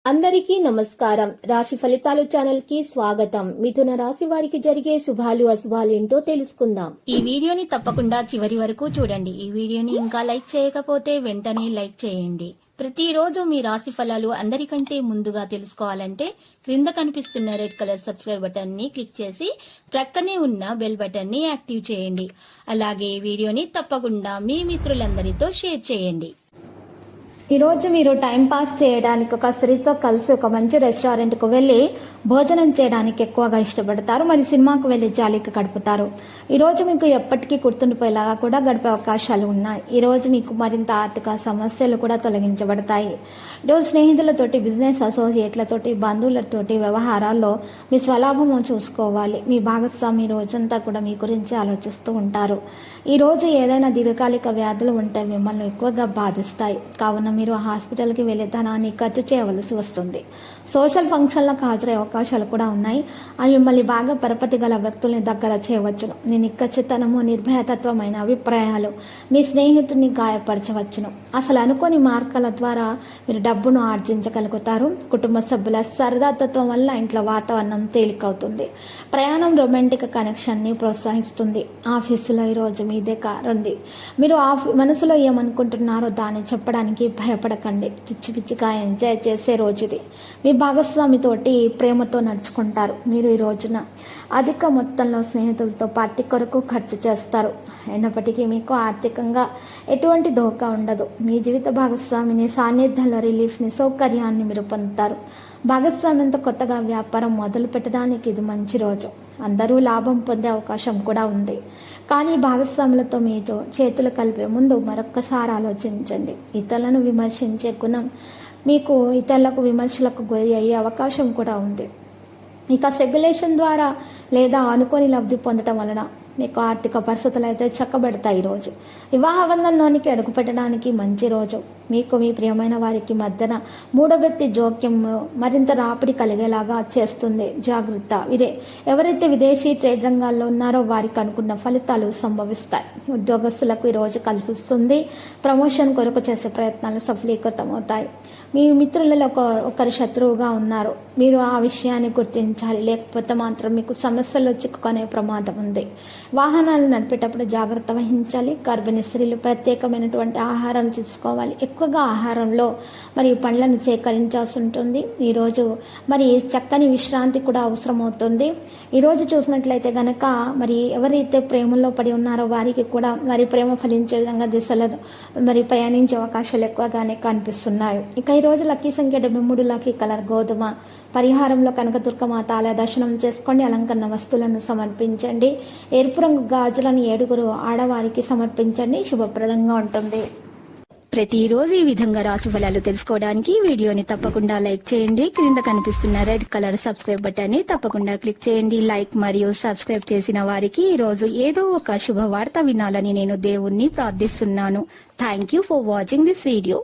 అందరికీ నమస్కారం. రాశి ఫలితాలు ఛానల్ కి స్వాగతం. మిథున రాశి వారికి జరిగే శుభాలు అశుభాలు ఏంటో తెలుసుకుందాం. ఈ వీడియోని తప్పకుండా చివరి వరకు చూడండి. ఈ వీడియోని ఇంకా లైక్ చేయకపోతే వెంటనే లైక్ చేయండి. ప్రతిరోజు మీ రాశి ఫలాలు అందరికంటే ముందుగా తెలుసుకోవాలంటే క్రింద కనిపిస్తున్న రెడ్ కలర్ సబ్స్క్రైబ్ బటన్ ని క్లిక్ చేసి ప్రక్కనే ఉన్న బెల్ బటన్ ని యాక్టివ్ చేయండి. అలాగే ఈ వీడియోని తప్పకుండా మీ మిత్రులందరితో షేర్ చేయండి. ఈరోజు మీరు టైం పాస్ చేయడానికి ఒక స్త్రీతో కలిసి ఒక మంచి రెస్టారెంట్కు వెళ్ళి భోజనం చేయడానికి ఎక్కువగా ఇష్టపడతారు. మరి సినిమాకు వెళ్ళి జాలీకి గడుపుతారు. ఈరోజు మీకు ఎప్పటికీ గుర్తుండిపోయేలాగా కూడా గడిపే అవకాశాలు ఉన్నాయి. ఈరోజు మీకు మరింత ఆర్థిక సమస్యలు కూడా తొలగించబడతాయి. ఈరోజు స్నేహితులతోటి, బిజినెస్ అసోసియేట్లతోటి, బంధువులతోటి వ్యవహారాల్లో మీ స్వలాభము చూసుకోవాలి. మీ భాగస్వామి రోజంతా కూడా మీ గురించి ఆలోచిస్తూ ఉంటారు. ఈరోజు ఏదైనా దీర్ఘకాలిక వ్యాధులు ఉంటే మిమ్మల్ని ఎక్కువగా బాధిస్తాయి. కావున మీరు హాస్పిటల్కి వెళ్ళే ధనాన్ని ఖర్చు చేయవలసి వస్తుంది. సోషల్ ఫంక్షన్లకు హాజరయ్యే అవకాశాలు కూడా ఉన్నాయి. అవి మిమ్మల్ని బాగా పరపతి గల వ్యక్తుల్ని దగ్గర చేయవచ్చును. మీ నిక్కచ్చితనము, నిర్భయతత్వమైన అభిప్రాయాలు మీ స్నేహితుడిని గాయపరచవచ్చును. అసలు అనుకోని మార్గాల ద్వారా మీరు డబ్బును ఆర్జించగలుగుతారు. కుటుంబ సభ్యుల సరదాతత్వం వల్ల ఇంట్లో వాతావరణం తేలికవుతుంది. ప్రయాణం రొమాంటిక్ కనెక్షన్ని ప్రోత్సహిస్తుంది. ఆఫీసులో ఈరోజు మీదే కారండి. మీరు మనసులో ఏమనుకుంటున్నారో దాన్ని చెప్పడానికి భయపడకండి. పిచ్చి పిచ్చిగా ఎంజాయ్ చేసే రోజు ఇది. మీ భాగస్వామితోటి ప్రేమతో నడుచుకుంటారు. మీరు ఈ రోజున అధిక మొత్తంలో స్నేహితులతో పార్టీ కొరకు ఖర్చు చేస్తారు. అయినప్పటికీ మీకు ఆర్థికంగా ఎటువంటి ధోకా ఉండదు. మీ జీవిత భాగస్వామిని సాన్నిధ్యంలో రిలీఫ్ని, సౌకర్యాన్ని మీరు పొందుతారు. భాగస్వామ్యంతో కొత్తగా వ్యాపారం మొదలు పెట్టడానికి ఇది మంచి రోజు. అందరూ లాభం పొందే అవకాశం కూడా ఉంది. కానీ భాగస్వాములతో మీతో చేతులు కలిపే ముందు మరొక్కసారి ఆలోచించండి. ఇతరులను విమర్శించే గుణం మీకు ఇతరులకు విమర్శలకు గురి అయ్యే అవకాశం కూడా ఉంది. ఇక సెగ్యులేషన్ ద్వారా లేదా అనుకోని లబ్ధి పొందడం వలన మీకు ఆర్థిక పరిస్థితులు అయితే చక్కబడతాయి. ఈరోజు వివాహ బంధంలోనికి అడుగుపెట్టడానికి మంచి రోజు. మీకు మీ ప్రియమైన వారికి మధ్యన మూడో వ్యక్తి జోక్యం మరింత రాపిడి కలిగేలాగా చేస్తుంది. జాగ్రత్త. ఎవరైతే విదేశీ ట్రేడ్ రంగాల్లో ఉన్నారో వారికి అనుకున్న ఫలితాలు సంభవిస్తాయి. ఉద్యోగస్తులకు ఈరోజు కలిసిస్తుంది. ప్రమోషన్ కొరకు చేసే ప్రయత్నాలు సఫలీకృతమవుతాయి. మీ మిత్రులలో ఒకరు శత్రువుగా ఉన్నారు. మీరు ఆ విషయాన్ని గుర్తించాలి. లేకపోతే మాత్రం మీకు సమస్యలు చిక్కుకునే ప్రమాదం ఉంది. వాహనాలు నడిపేటప్పుడు జాగ్రత్త వహించాలి. గర్భిణీ స్త్రీలు ప్రత్యేకమైనటువంటి ఆహారం తీసుకోవాలి. ఎక్కువగా ఆహారంలో మరి పండ్లను సేకరించాల్సి ఉంటుంది. ఈరోజు మరి చక్కని విశ్రాంతి కూడా అవసరమవుతుంది. ఈరోజు చూసినట్లయితే గనక మరి ఎవరైతే ప్రేమలో పడి ఉన్నారో వారికి కూడా వారి ప్రేమ ఫలించే విధంగా దిశలో మరి ప్రయాణించే అవకాశాలు ఎక్కువగానే కనిపిస్తున్నాయి. ఇక ఈరోజు లక్కీ సంఖ్య 73, లక్కీ కలర్ గోధుమ. పరిహారంలో కనకదుర్గమాత ఆలయ దర్శనం చేసుకోండి. అలంకరణ వస్తువులను సమర్పించండి. ఎరుపు రంగు గాజులను 7 ఆడవారికి సమర్పించండి. శుభప్రదంగా ఉంటుంది. ప్రతిరోజు ఈ విధంగా రాశి ఫలాలు తెలుసుకోవడానికి వీడియోని తప్పకుండా లైక్ చేయండి. క్రింద కనిపిస్తున్న రెడ్ కలర్ సబ్స్క్రైబ్ బటన్ ని తప్పకుండా క్లిక్ చేయండి. లైక్ మరియు సబ్స్క్రైబ్ చేసిన వారికి ఈ రోజు ఏదో ఒక శుభవార్త వినాలని నేను దేవుణ్ణి ప్రార్థిస్తున్నాను. Thank you for watching this video.